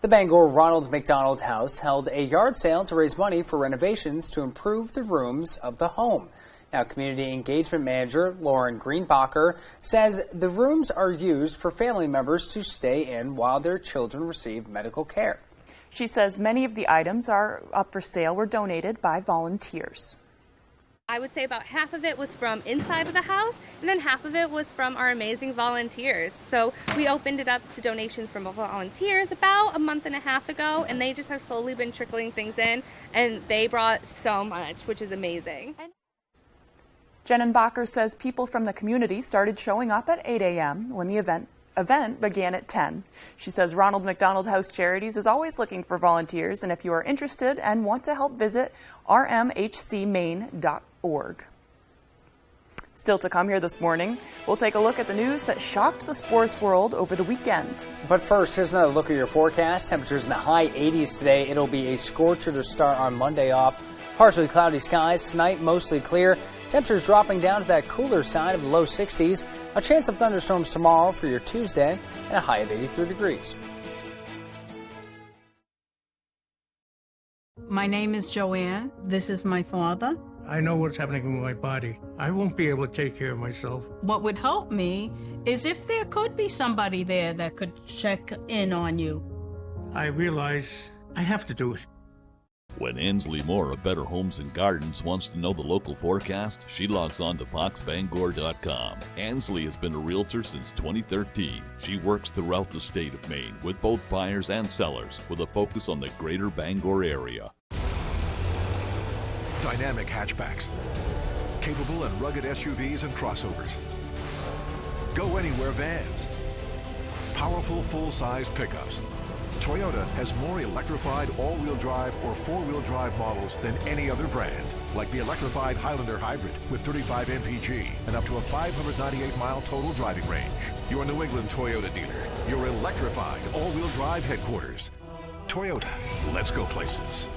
The Bangor Ronald McDonald House held a yard sale to raise money for renovations to improve the rooms of the home. Now, Community Engagement Manager Lauren Greenbacher says the rooms are used for family members to stay in while their children receive medical care. She says many of the items are up for sale were donated by volunteers. I would say about half of it was from inside of the house, and then half of it was from our amazing volunteers. So we opened it up to donations from volunteers about a month and a half ago, and they just have slowly been trickling things in, and they brought so much, which is amazing. Jennenbacher says people from the community started showing up at 8 a.m. when the event began at 10. She says Ronald McDonald House Charities is always looking for volunteers, and if you are interested and want to help, visit rmhcmaine.org. Still to come here this morning, we'll take a look at the news that shocked the sports world over the weekend. But first, here's another look at your forecast. Temperatures in the high 80s today. It'll be a scorcher to start on Monday off. Partially cloudy skies tonight, mostly clear. Temperatures dropping down to that cooler side of the low 60s. A chance of thunderstorms tomorrow for your Tuesday and a high of 83 degrees. My name is Joanne. This is my father. I know what's happening with my body. I won't be able to take care of myself. What would help me is if there could be somebody there that could check in on you. I realize I have to do it. When Ansley Moore of Better Homes and Gardens wants to know the local forecast, she logs on to foxbangor.com. Ansley has been a realtor since 2013. She works throughout the state of Maine with both buyers and sellers with a focus on the greater Bangor area. Dynamic hatchbacks, capable and rugged SUVs and crossovers, go-anywhere vans, powerful full-size pickups. Toyota has more electrified all-wheel drive or four-wheel drive models than any other brand, like the electrified Highlander Hybrid with 35 mpg and up to a 598-mile total driving range. Your New England Toyota dealer, your electrified all-wheel drive headquarters. Toyota, let's go places.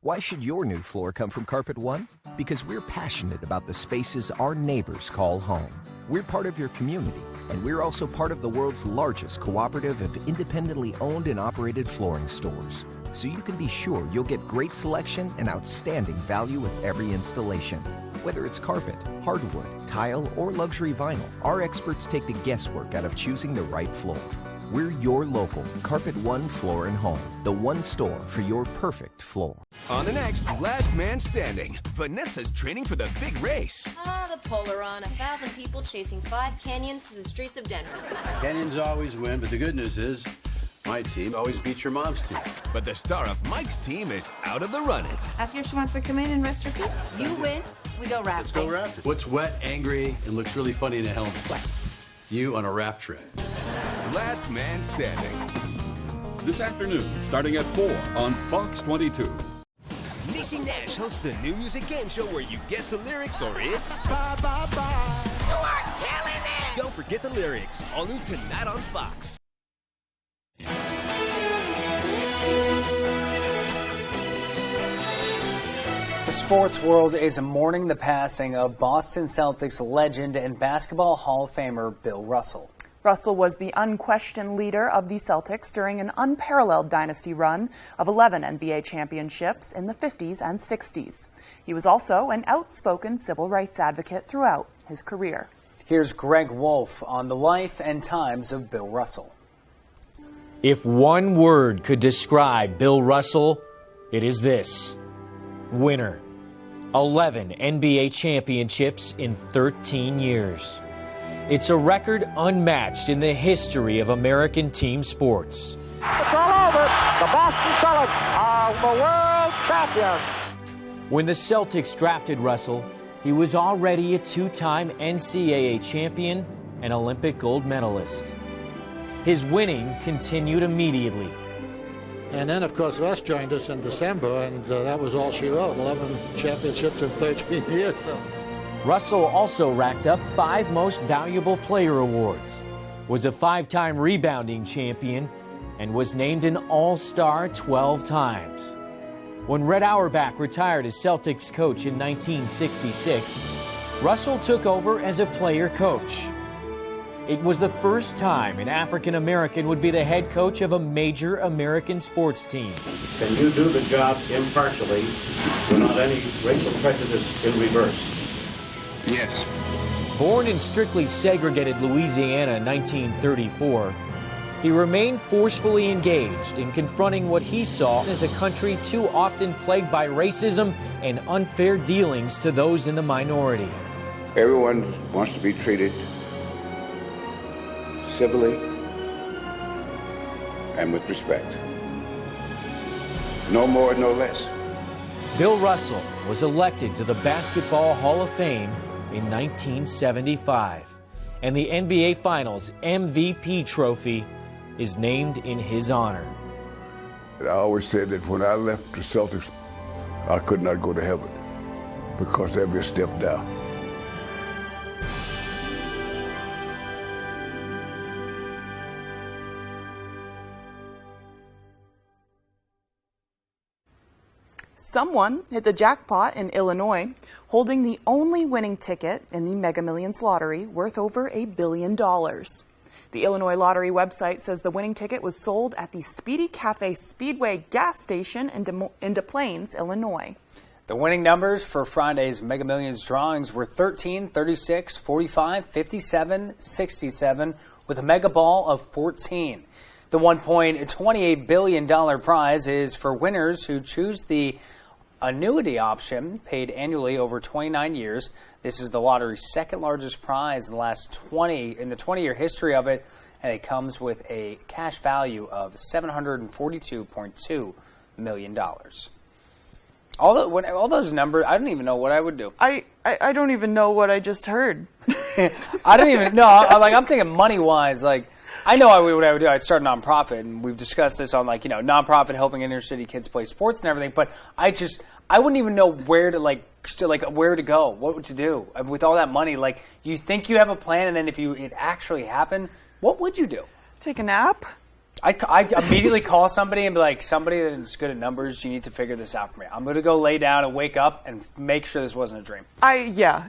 Why should your new floor come from Carpet One? Because we're passionate about the spaces our neighbors call home. We're part of your community, and we're also part of the world's largest cooperative of independently owned and operated flooring stores. So you can be sure you'll get great selection and outstanding value with every installation. Whether it's carpet, hardwood, tile, or luxury vinyl, our experts take the guesswork out of choosing the right floor. We're your local Carpet One Floor and Home, the one store for your perfect floor. On the next Last Man Standing, Vanessa's training for the big race. The polar run, 1,000 people chasing 5 canyons through the streets of Denver. Canyons always win, but the good news is my team always beats your mom's team. But the star of Mike's team is out of the running. Ask her if she wants to come in and rest her feet. You win, we go rafting. Let's go rafting. What's wet, angry, and looks really funny in a helmet? You on a raft trip. Last Man Standing. This afternoon, starting at 4 on Fox 22. Niecy Nash hosts the new music game show where you guess the lyrics or it's... Bye, bye, bye. You are killing it! Don't forget the lyrics. All new tonight on Fox. The sports world is mourning the passing of Boston Celtics legend and Basketball Hall of Famer Bill Russell. Russell was the unquestioned leader of the Celtics during an unparalleled dynasty run of 11 NBA championships in the 50s and 60s. He was also an outspoken civil rights advocate throughout his career. Here's Greg Wolf on the life and times of Bill Russell. If one word could describe Bill Russell, it is this: winner. 11 NBA championships in 13 years. It's a record unmatched in the history of American team sports. It's all over. The Boston Celtics are the world champions. When the Celtics drafted Russell, he was already a two-time NCAA champion and Olympic gold medalist. His winning continued immediately. And then, of course, Russ joined us in December, and that was all she wrote, 11 championships in 13 years. So. Russell also racked up 5 Most Valuable Player awards, was a 5-time rebounding champion, and was named an All-Star 12 times. When Red Auerbach retired as Celtics coach in 1966, Russell took over as a player coach. It was the first time an African American would be the head coach of a major American sports team. Can you do the job impartially without any racial prejudice in reverse? Yes. Born in strictly segregated Louisiana in 1934, he remained forcefully engaged in confronting what he saw as a country too often plagued by racism and unfair dealings to those in the minority. Everyone wants to be treated civilly and with respect. No more, no less. Bill Russell was elected to the Basketball Hall of Fame in 1975, and the NBA Finals MVP trophy is named in his honor. I always said that when I left the Celtics, I could not go to heaven because there'd be a step down. Someone hit the jackpot in Illinois, holding the only winning ticket in the Mega Millions lottery worth over $1 billion. The Illinois Lottery website says the winning ticket was sold at the Speedy Cafe Speedway gas station in Des Plaines, Illinois. The winning numbers for Friday's Mega Millions drawings were 13, 36, 45, 57, 67, with a mega ball of 14. The $1.28 billion prize is for winners who choose the annuity option, paid annually over 29 years. This is the lottery's second largest prize in the 20-year history of it, and it comes with a cash value of $742.2 million. All those numbers, I don't even know what I would do. I don't even know what I just heard. I don't even know. I'm thinking money-wise, like, I know what I would do. I'd start a nonprofit, and we've discussed this on, nonprofit helping inner city kids play sports and everything. But I wouldn't even know where to go, what to do with all that money. Like, you think you have a plan, and then if it actually happened, what would you do? Take a nap. I immediately call somebody and be like, somebody that's good at numbers, you need to figure this out for me. I'm going to go lay down and wake up and make sure this wasn't a dream. Yeah.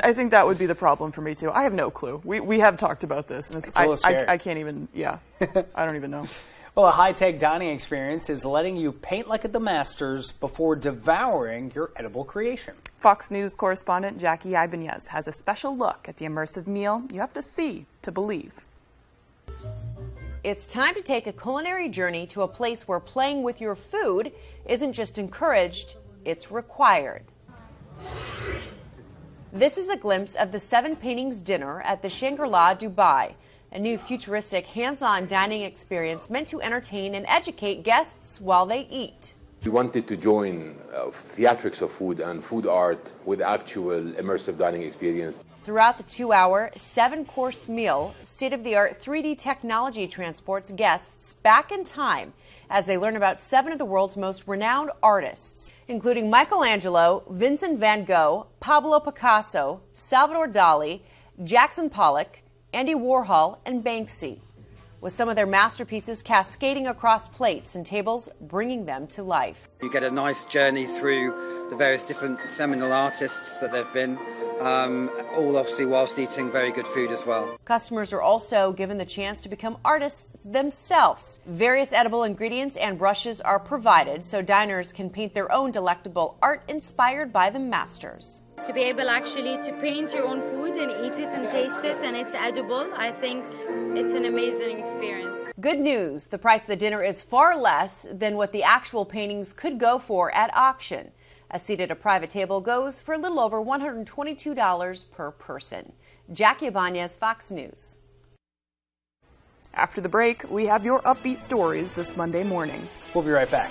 I think that would be the problem for me, too. I have no clue. We have talked about this, and it's a little scary. I can't even, I don't even know. Well, a high-tech dining experience is letting you paint like at the Masters before devouring your edible creation. Fox News correspondent Jackie Ibanez has a special look at the immersive meal you have to see to believe. It's time to take a culinary journey to a place where playing with your food isn't just encouraged, it's required. This is a glimpse of the 7 Paintings dinner at the Shangri-La, Dubai, a new futuristic hands-on dining experience meant to entertain and educate guests while they eat. We wanted to join theatrics of food and food art with actual immersive dining experience. Throughout the 2-hour, 7-course meal, state-of-the-art 3D technology transports guests back in time as they learn about 7 of the world's most renowned artists, including Michelangelo, Vincent van Gogh, Pablo Picasso, Salvador Dali, Jackson Pollock, Andy Warhol, and Banksy, with some of their masterpieces cascading across plates and tables, bringing them to life. You get a nice journey through the various different seminal artists that they've been, all obviously whilst eating very good food as well. Customers are also given the chance to become artists themselves. Various edible ingredients and brushes are provided so diners can paint their own delectable art inspired by the masters. To be able actually to paint your own food and eat it and taste it and it's edible, I think it's an amazing experience. Good news, the price of the dinner is far less than what the actual paintings could go for at auction. A seat at a private table goes for a little over $122 per person. Jackie Ibanez, Fox News. After the break, we have your upbeat stories this Monday morning. We'll be right back.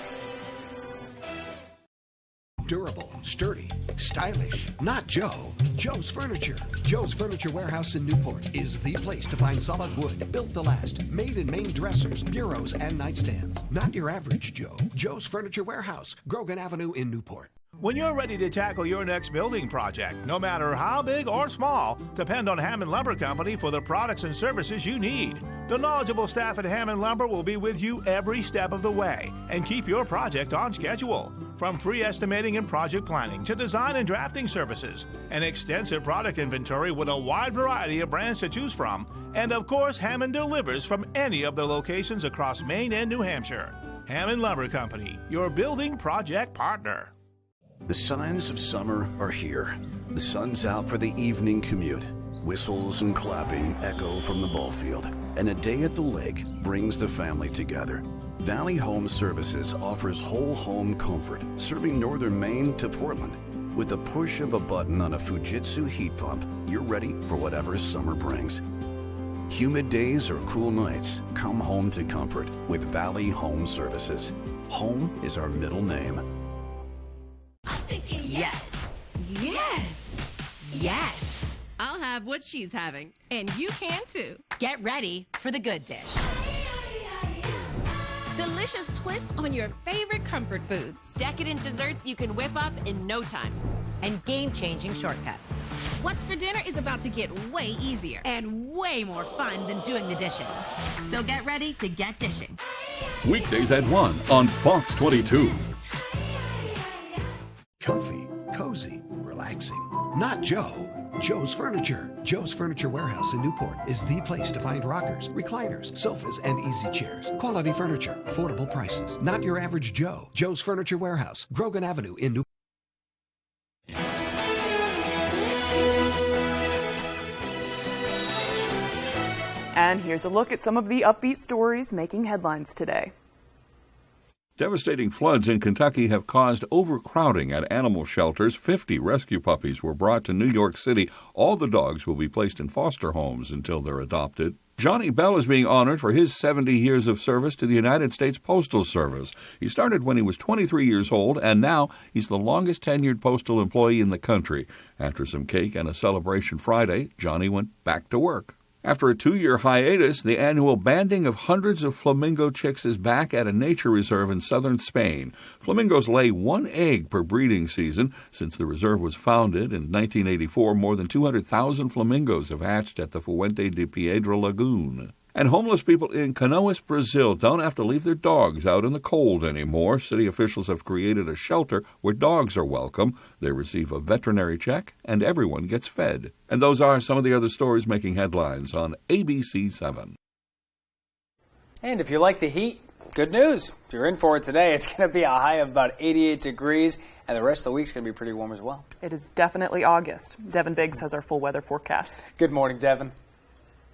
Durable, sturdy, stylish. Not Joe. Joe's Furniture. Joe's Furniture Warehouse in Newport is the place to find solid wood, built to last, made in Maine dressers, bureaus, and nightstands. Not your average Joe. Joe's Furniture Warehouse, Grogan Avenue in Newport. When you're ready to tackle your next building project, no matter how big or small, depend on Hammond Lumber Company for the products and services you need. The knowledgeable staff at Hammond Lumber will be with you every step of the way and keep your project on schedule. From free estimating and project planning to design and drafting services, an extensive product inventory with a wide variety of brands to choose from, and of course, Hammond delivers from any of their locations across Maine and New Hampshire. Hammond Lumber Company, your building project partner. The signs of summer are here. The sun's out for the evening commute. Whistles and clapping echo from the ball field. And a day at the lake brings the family together. Valley Home Services offers whole home comfort, serving northern Maine to Portland. With the push of a button on a Fujitsu heat pump, you're ready for whatever summer brings. Humid days or cool nights, come home to comfort with Valley Home Services. Home is our middle name. Yes. Yes. Yes. I'll have what she's having. And you can too. Get ready for the good dish. Delicious twist on your favorite comfort foods. Decadent desserts you can whip up in no time. And game-changing shortcuts. What's for dinner is about to get way easier. And way more fun than doing the dishes. So get ready to get dishing. Weekdays at 1 on Fox 22. Comfy, cozy, relaxing. Not Joe. Joe's Furniture. Joe's Furniture Warehouse in Newport is the place to find rockers, recliners, sofas, and easy chairs. Quality furniture, affordable prices. Not your average Joe. Joe's Furniture Warehouse, Grogan Avenue in Newport. And here's a look at some of the upbeat stories making headlines today. Devastating floods in Kentucky have caused overcrowding at animal shelters. 50 rescue puppies were brought to New York City. All the dogs will be placed in foster homes until they're adopted. Johnny Bell is being honored for his 70 years of service to the United States Postal Service. He started when he was 23 years old, and now he's the longest tenured postal employee in the country. After some cake and a celebration Friday, Johnny went back to work. After a 2-year hiatus, the annual banding of hundreds of flamingo chicks is back at a nature reserve in southern Spain. Flamingos lay 1 egg per breeding season. Since the reserve was founded in 1984, more than 200,000 flamingos have hatched at the Fuente de Piedra Lagoon. And homeless people in Canoas, Brazil don't have to leave their dogs out in the cold anymore. City officials have created a shelter where dogs are welcome. They receive a veterinary check, and everyone gets fed. And those are some of the other stories making headlines on ABC 7. And if you like the heat, good news. If you're in for it today, it's going to be a high of about 88 degrees, and the rest of the week's going to be pretty warm as well. It is definitely August. Devin Biggs has our full weather forecast. Good morning, Devin.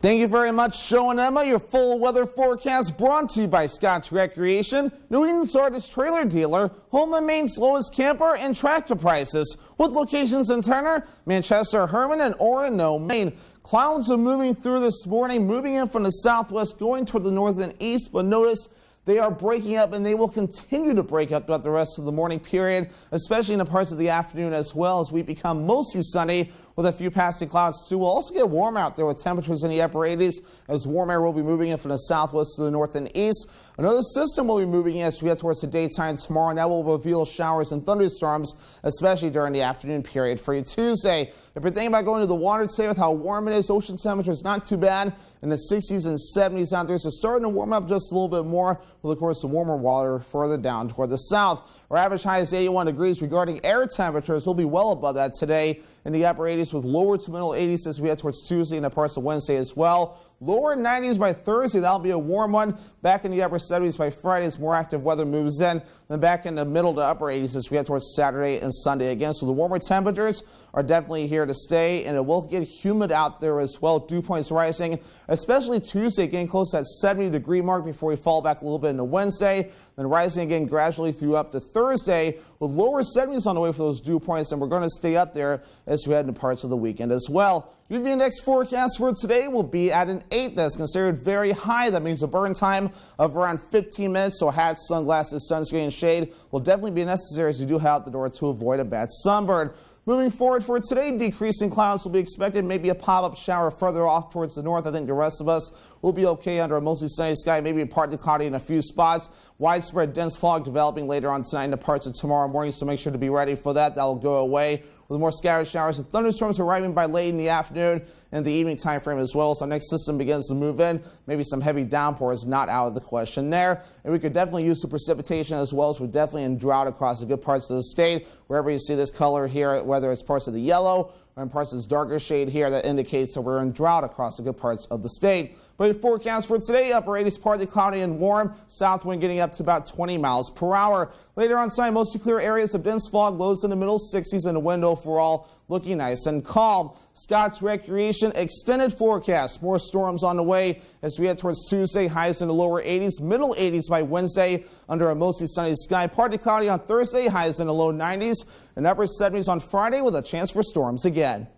Thank you very much, Joe and Emma. Your full weather forecast brought to you by Scott's Recreation, New England's largest trailer dealer, home and Maine's lowest camper and tractor prices, with locations in Turner, Manchester, Herman, and Orono, Maine. Clouds are moving through this morning, moving in from the southwest, going toward the north and east, but notice they are breaking up, and they will continue to break up throughout the rest of the morning period, especially in the parts of the afternoon as well, as we become mostly sunny with a few passing clouds too. We'll also get warm out there with temperatures in the upper 80s as warm air will be moving in from the southwest to the north and east. Another system will be moving in as we get towards the daytime tomorrow, and that will reveal showers and thunderstorms, especially during the afternoon period for you Tuesday. If you're thinking about going to the water today with how warm it is, ocean temperature is not too bad in the 60s and 70s out there, so starting to warm up just a little bit more with, of course, the warmer water further down toward the south. Our average high is 81 degrees. Regarding air temperatures, we'll be well above that today in the upper 80s 80s with lower to middle 80s as we head towards Tuesday and parts of Wednesday as well. Lower 90s by Thursday. That'll be a warm one. Back in the upper 70s by Friday as more active weather moves in. Then back in the middle to upper 80s as we head towards Saturday and Sunday again. So the warmer temperatures are definitely here to stay, and it will get humid out there as well. Dew points rising, especially Tuesday, getting close to that 70-degree mark before we fall back a little bit into Wednesday. Then rising again gradually through up to Thursday with lower 70s on the way for those dew points, and we're going to stay up there as we head into parts of the weekend as well. UV index forecast for today will be at an 8. That's considered very high. That means a burn time of around 15 minutes, so hats, sunglasses, sunscreen, and shade will definitely be necessary as you do head out the door to avoid a bad sunburn. Moving forward for today, decreasing clouds will be expected, maybe a pop-up shower further off towards the north. I think the rest of us will be okay under a mostly sunny sky, maybe partly cloudy in a few spots. Widespread dense fog developing later on tonight into parts of tomorrow morning, so make sure to be ready for that. That will go away with more scattered showers and thunderstorms arriving by late in the afternoon and the evening time frame as well. So our next system begins to move in. Maybe some heavy downpours not out of the question there. And we could definitely use some precipitation as well, so we're definitely in drought across the good parts of the state. Wherever you see this color here, whether it's parts of the yellow or in parts of this darker shade here, that indicates that we're in drought across the good parts of the state. But your forecast for today, upper 80s, partly cloudy and warm. South wind getting up to about 20 miles per hour. Later on tonight, mostly clear areas of dense fog, lows in the middle 60s, and the wind overall looking nice and calm. Scott's Recreation extended forecast. More storms on the way as we head towards Tuesday. Highs in the lower 80s, middle 80s by Wednesday under a mostly sunny sky. Partly cloudy on Thursday. Highs in the low 90s and upper 70s on Friday with a chance for storms again.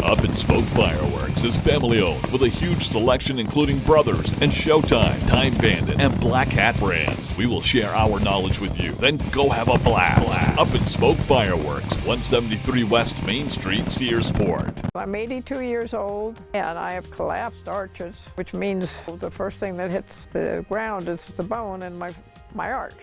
Up and Smoke Fireworks is family-owned with a huge selection including Brothers and Showtime, Time Bandit, and Black Hat brands. We will share our knowledge with you, then go have a blast. Up and Smoke Fireworks, 173 West Main Street, Searsport. I'm 82 years old and I have collapsed arches, which means the first thing that hits the ground is the bone in my arch.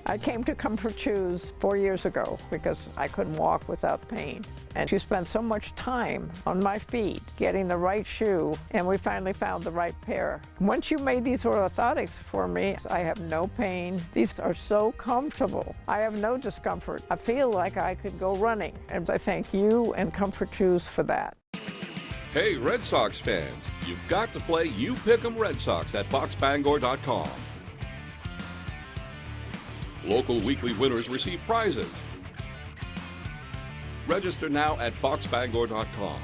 I came to Comfort Shoes 4 years ago because I couldn't walk without pain. And she spent so much time on my feet getting the right shoe, and we finally found the right pair. Once you made these orthotics for me, I have no pain. These are so comfortable. I have no discomfort. I feel like I could go running, and I thank you and Comfort Shoes for that. Hey, Red Sox fans, you've got to play You Pick 'em Red Sox at foxbangor.com. Local weekly winners receive prizes. Register now at foxbangor.com.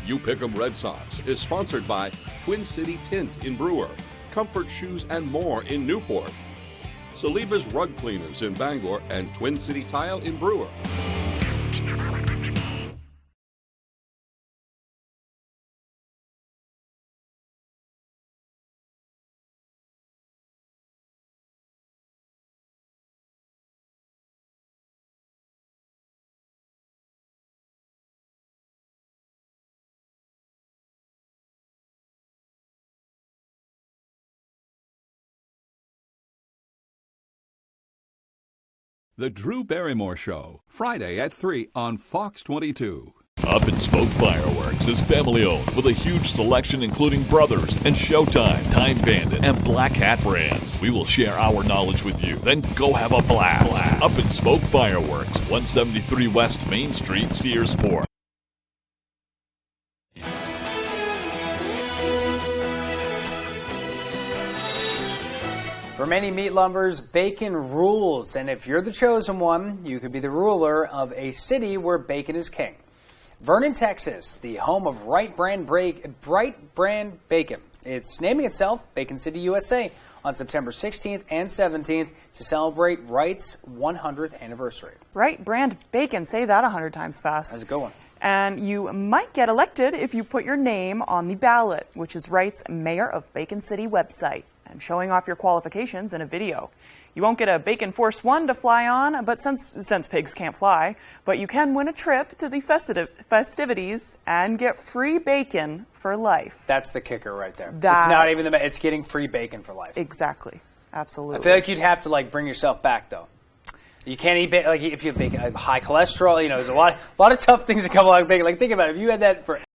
You Pick 'em Red Sox is sponsored by Twin City Tint in Brewer, Comfort Shoes and More in Newport, Saliba's Rug Cleaners in Bangor, and Twin City Tile in Brewer. The Drew Barrymore Show, Friday at 3 on Fox 22. Up and Smoke Fireworks is family-owned with a huge selection including Brothers and Showtime, Time Bandit, and Black Hat brands. We will share our knowledge with you, then go have a blast. Up and Smoke Fireworks, 173 West Main Street, Searsport. For many meat lovers, bacon rules, and if you're the chosen one, you could be the ruler of a city where bacon is king. Vernon, Texas, the home of Bright Brand Bacon. It's naming itself Bacon City, USA, on September 16th and 17th to celebrate Wright's 100th anniversary. Bright Brand Bacon, say that 100 times fast. How's it going? And you might get elected if you put your name on the ballot, which is Wright's Mayor of Bacon City website, and showing off your qualifications in a video. You won't get a Bacon Force One to fly on, but since pigs can't fly, but you can win a trip to the festivities and get free bacon for life. That's the kicker right there. It's not even it's getting free bacon for life. Exactly. Absolutely. I feel like you'd have to bring yourself back though. You can't eat bacon, if you have bacon, high cholesterol, there's a lot of tough things that come along with bacon. Think about it, if you had that for